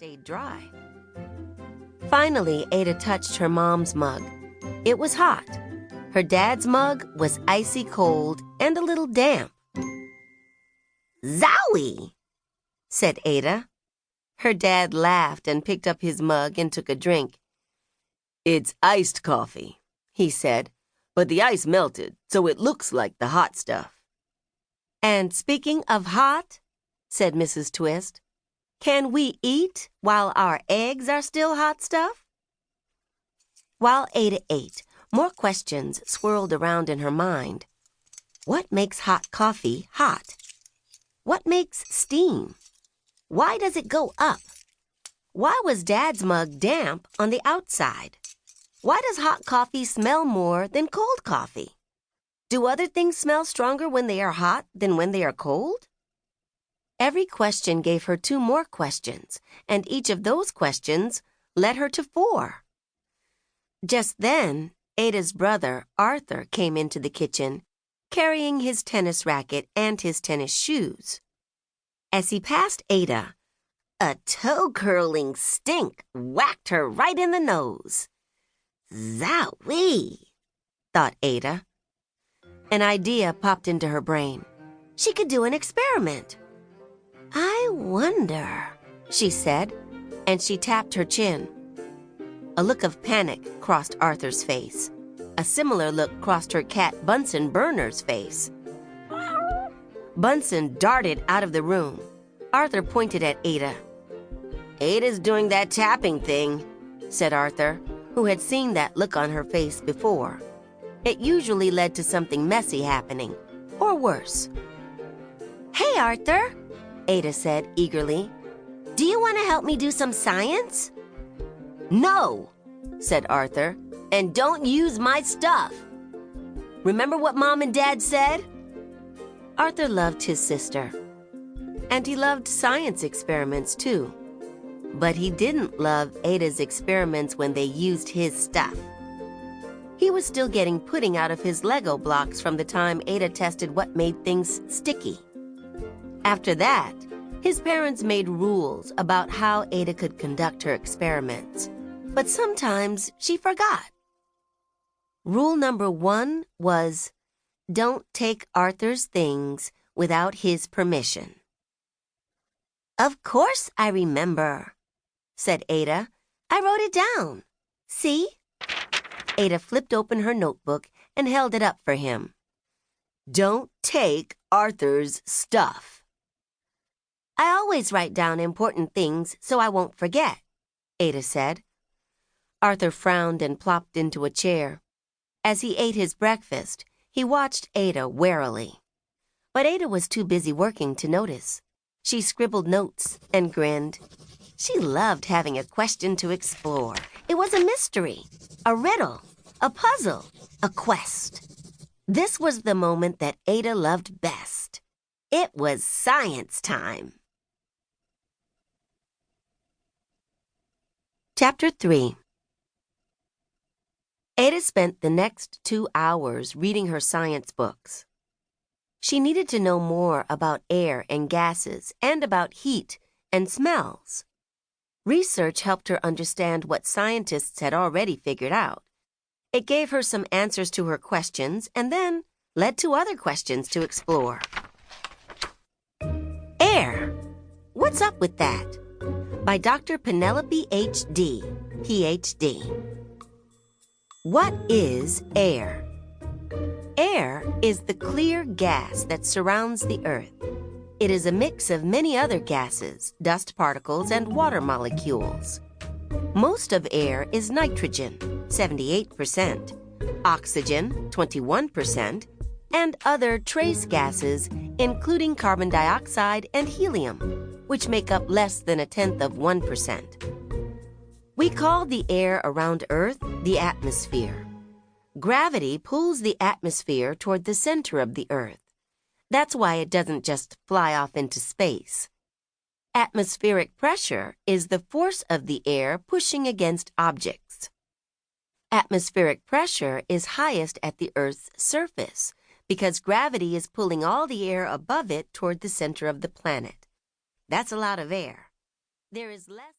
stayed dry. Finally, Ada touched her mom's mug. It was hot. Her dad's mug was icy cold and a little damp. "Zowie!" said Ada. Her dad laughed and picked up his mug and took a drink. "It's iced coffee," he said, "but the ice melted, so it looks like the hot stuff." "And speaking of hot," said Mrs. Twist, "can we eat while our eggs are still hot stuff?" While Ada ate, more questions swirled around in her mind. What makes hot coffee hot? What makes steam? Why does it go up? Why was Dad's mug damp on the outside? Why does hot coffee smell more than cold coffee? Do other things smell stronger when they are hot than when they are cold? Every question gave her 2 more questions, and each of those questions led her to 4. Just then, Ada's brother, Arthur, came into the kitchen, carrying his tennis racket and his tennis shoes. As he passed Ada, a toe-curling stink whacked her right in the nose. "Zowie," thought Ada. An idea popped into her brain. She could do an experiment. "I wonder," she said, and she tapped her chin. A look of panic crossed Arthur's face. A similar look crossed her cat Bunsen Burner's face. Bunsen darted out of the room. Arthur pointed at Ada. "Ada's doing that tapping thing," said Arthur, who had seen that look on her face before. It usually led to something messy happening, or worse. "Hey, Arthur," Ada said eagerly. "Do you want to help me do some science?" "No," said Arthur, "and don't use my stuff. Remember what Mom and Dad said?" Arthur loved his sister, and he loved science experiments too. But he didn't love Ada's experiments when they used his stuff. He was still getting pudding out of his Lego blocks from the time Ada tested what made things sticky. After that, his parents made rules about how Ada could conduct her experiments, but sometimes she forgot. Rule number 1 was, don't take Arthur's things without his permission. "Of course I remember," said Ada. "I wrote it down. See?" Ada flipped open her notebook and held it up for him. "Don't take Arthur's stuff." "I always write down important things so I won't forget," Ada said. Arthur frowned and plopped into a chair. As he ate his breakfast, he watched Ada warily. But Ada was too busy working to notice. She scribbled notes and grinned. She loved having a question to explore. It was a mystery, a riddle, a puzzle, a quest. This was the moment that Ada loved best. It was science time. Chapter 3. Ada spent the next 2 hours reading her science books. She needed to know more about air and gases and about heat and smells. Research helped her understand what scientists had already figured out. It gave her some answers to her questions and then led to other questions to explore. Air. What's up with that? By Dr. Penelope H.D., Ph.D. What is air? Air is the clear gas that surrounds the Earth. It is a mix of many other gases, dust particles, and water molecules. Most of air is nitrogen, 78%, oxygen, 21%, and other trace gases, including carbon dioxide and helium, which make up less than 0.1%. We call the air around Earth the atmosphere. Gravity pulls the atmosphere toward the center of the Earth. That's why it doesn't just fly off into space. Atmospheric pressure is the force of the air pushing against objects. Atmospheric pressure is highest at the Earth's surface because gravity is pulling all the air above it toward the center of the planet. That's a lot of air. There is less